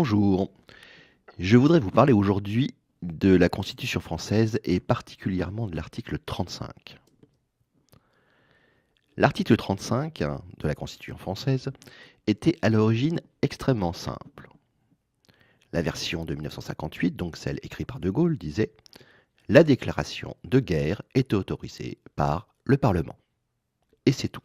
Bonjour, je voudrais vous parler aujourd'hui de la Constitution française et particulièrement de l'article 35. L'article 35 de la Constitution française était à l'origine extrêmement simple. La version de 1958, donc celle écrite par De Gaulle, disait « La déclaration de guerre est autorisée par le Parlement ». Et c'est tout.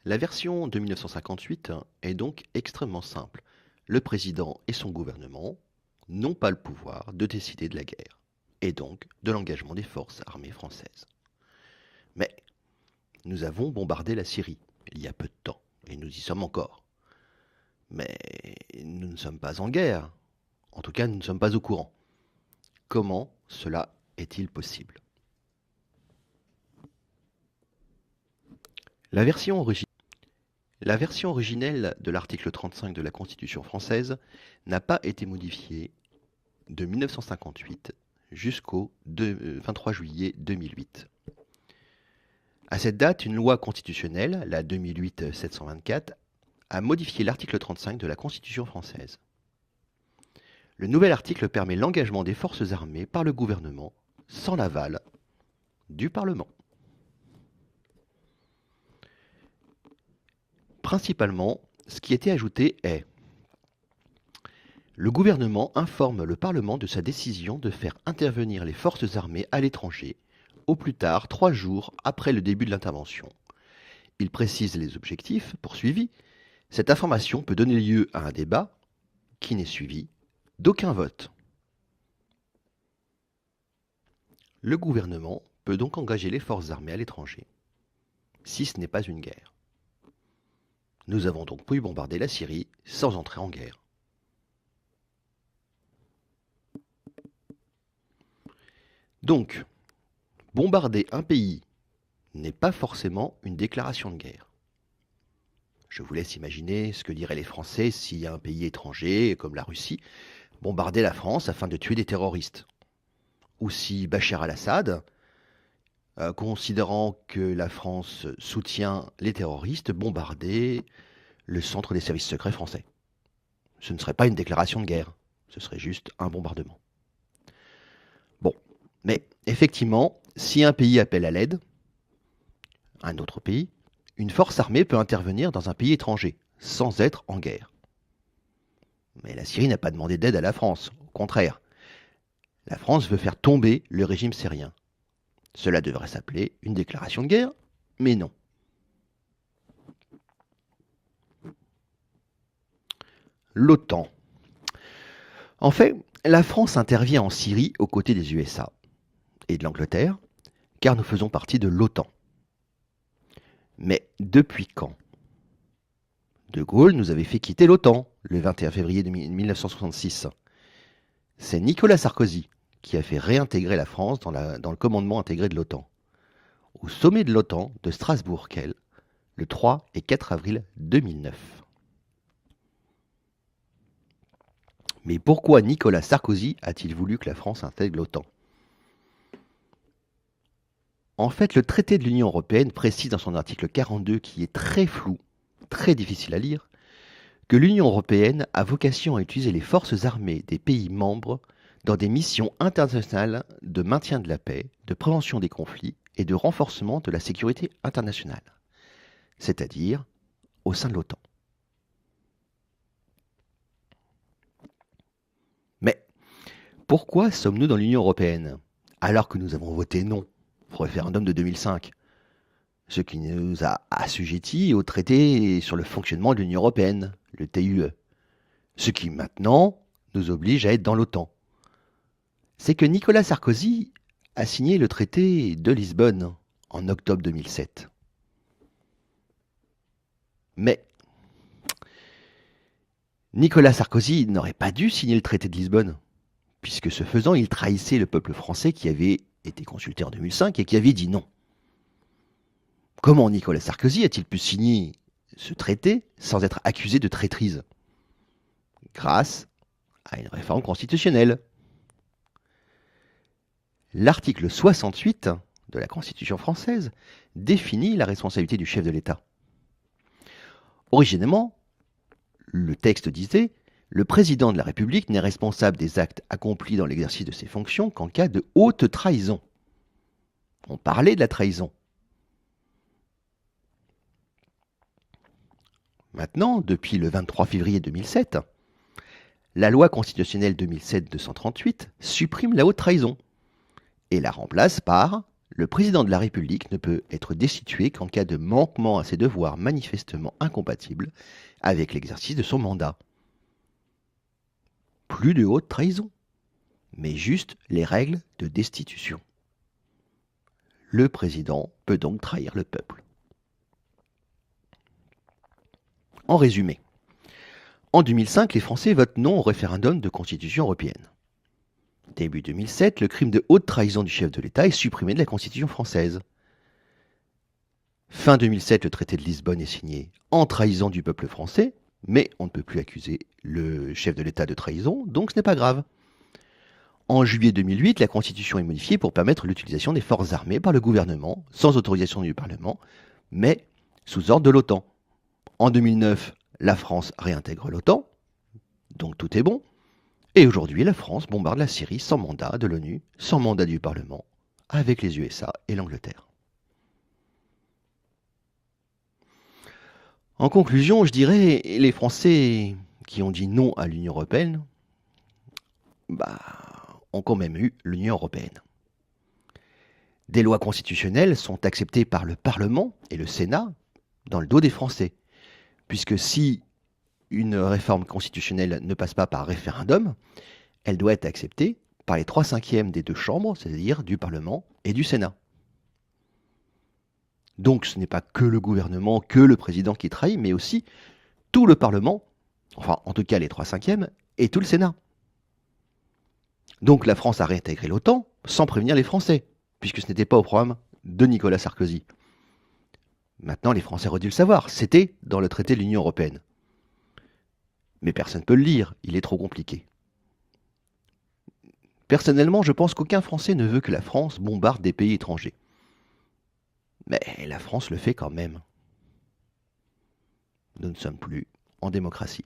La version de 1958 est donc extrêmement simple. Le président et son gouvernement n'ont pas le pouvoir de décider de la guerre, et donc de l'engagement des forces armées françaises. Mais nous avons bombardé la Syrie il y a peu de temps, et nous y sommes encore. Mais nous ne sommes pas en guerre. En tout cas, nous ne sommes pas au courant. Comment cela est-il possible? La version originelle de l'article 35 de la Constitution française n'a pas été modifiée de 1958 jusqu'au 23 juillet 2008. À cette date, une loi constitutionnelle, la 2008-724, a modifié l'article 35 de la Constitution française. Le nouvel article permet l'engagement des forces armées par le gouvernement sans l'aval du Parlement. Principalement, ce qui était ajouté est: le gouvernement informe le Parlement de sa décision de faire intervenir les forces armées à l'étranger, au plus tard 3 jours après le début de l'intervention. Il précise les objectifs poursuivis. Cette information peut donner lieu à un débat qui n'est suivi d'aucun vote. Le gouvernement peut donc engager les forces armées à l'étranger, si ce n'est pas une guerre. Nous avons donc pu bombarder la Syrie sans entrer en guerre. Donc, bombarder un pays n'est pas forcément une déclaration de guerre. Je vous laisse imaginer ce que diraient les Français si un pays étranger, comme la Russie, bombardait la France afin de tuer des terroristes. Ou si Bachar al-Assad, considérant que la France soutient les terroristes, bombardait le centre des services secrets français. Ce ne serait pas une déclaration de guerre, ce serait juste un bombardement. Bon, mais effectivement, si un pays appelle à l'aide, un autre pays, une force armée peut intervenir dans un pays étranger, sans être en guerre. Mais la Syrie n'a pas demandé d'aide à la France, au contraire. La France veut faire tomber le régime syrien. Cela devrait s'appeler une déclaration de guerre, mais non. L'OTAN. En fait, la France intervient en Syrie aux côtés des USA et de l'Angleterre, car nous faisons partie de l'OTAN. Mais depuis quand? De Gaulle nous avait fait quitter l'OTAN le 21 février 1966. C'est Nicolas Sarkozy qui a fait réintégrer la France dans le commandement intégré de l'OTAN, au sommet de l'OTAN de Strasbourg-Kiel, le 3 et 4 avril 2009. Mais pourquoi Nicolas Sarkozy a-t-il voulu que la France intègre l'OTAN? En fait, le traité de l'Union européenne précise dans son article 42, qui est très flou, très difficile à lire, que l'Union européenne a vocation à utiliser les forces armées des pays membres dans des missions internationales de maintien de la paix, de prévention des conflits et de renforcement de la sécurité internationale, c'est-à-dire au sein de l'OTAN. Mais pourquoi sommes-nous dans l'Union européenne alors que nous avons voté non au référendum de 2005, ce qui nous a assujettis au traité sur le fonctionnement de l'Union européenne, le TUE, ce qui maintenant nous oblige à être dans l'OTAN? C'est que Nicolas Sarkozy a signé le traité de Lisbonne en octobre 2007. Mais Nicolas Sarkozy n'aurait pas dû signer le traité de Lisbonne, puisque ce faisant, il trahissait le peuple français qui avait été consulté en 2005 et qui avait dit non. Comment Nicolas Sarkozy a-t-il pu signer ce traité sans être accusé de traîtrise? Grâce à une réforme constitutionnelle. L'article 68 de la Constitution française définit la responsabilité du chef de l'État. Originellement, le texte disait: le président de la République n'est responsable des actes accomplis dans l'exercice de ses fonctions qu'en cas de haute trahison. On parlait de la trahison. Maintenant, depuis le 23 février 2007, la loi constitutionnelle 2007-238 supprime la haute trahison et la remplace par: le président de la République ne peut être destitué qu'en cas de manquement à ses devoirs manifestement incompatibles avec l'exercice de son mandat. Plus de haute trahison, mais juste les règles de destitution. Le président peut donc trahir le peuple. En résumé, en 2005, les Français votent non au référendum de constitution européenne. Début 2007, le crime de haute trahison du chef de l'État est supprimé de la Constitution française. Fin 2007, le traité de Lisbonne est signé en trahison du peuple français, mais on ne peut plus accuser le chef de l'État de trahison, donc ce n'est pas grave. En juillet 2008, la Constitution est modifiée pour permettre l'utilisation des forces armées par le gouvernement, sans autorisation du Parlement, mais sous ordre de l'OTAN. En 2009, la France réintègre l'OTAN, donc tout est bon. Et aujourd'hui, la France bombarde la Syrie sans mandat de l'ONU, sans mandat du Parlement, avec les USA et l'Angleterre. En conclusion, je dirais, les Français qui ont dit non à l'Union européenne, ont quand même eu l'Union européenne. Des lois constitutionnelles sont acceptées par le Parlement et le Sénat dans le dos des Français, puisque si une réforme constitutionnelle ne passe pas par référendum, elle doit être acceptée par les 3/5 des deux chambres, c'est-à-dire du Parlement et du Sénat. Donc ce n'est pas que le gouvernement, que le président qui trahit, mais aussi tout le Parlement, enfin en tout cas les 3/5, et tout le Sénat. Donc la France a réintégré l'OTAN sans prévenir les Français, puisque ce n'était pas au programme de Nicolas Sarkozy. Maintenant, les Français auraient dû le savoir, c'était dans le traité de l'Union européenne. Mais personne ne peut le lire, il est trop compliqué. Personnellement, je pense qu'aucun Français ne veut que la France bombarde des pays étrangers. Mais la France le fait quand même. Nous ne sommes plus en démocratie.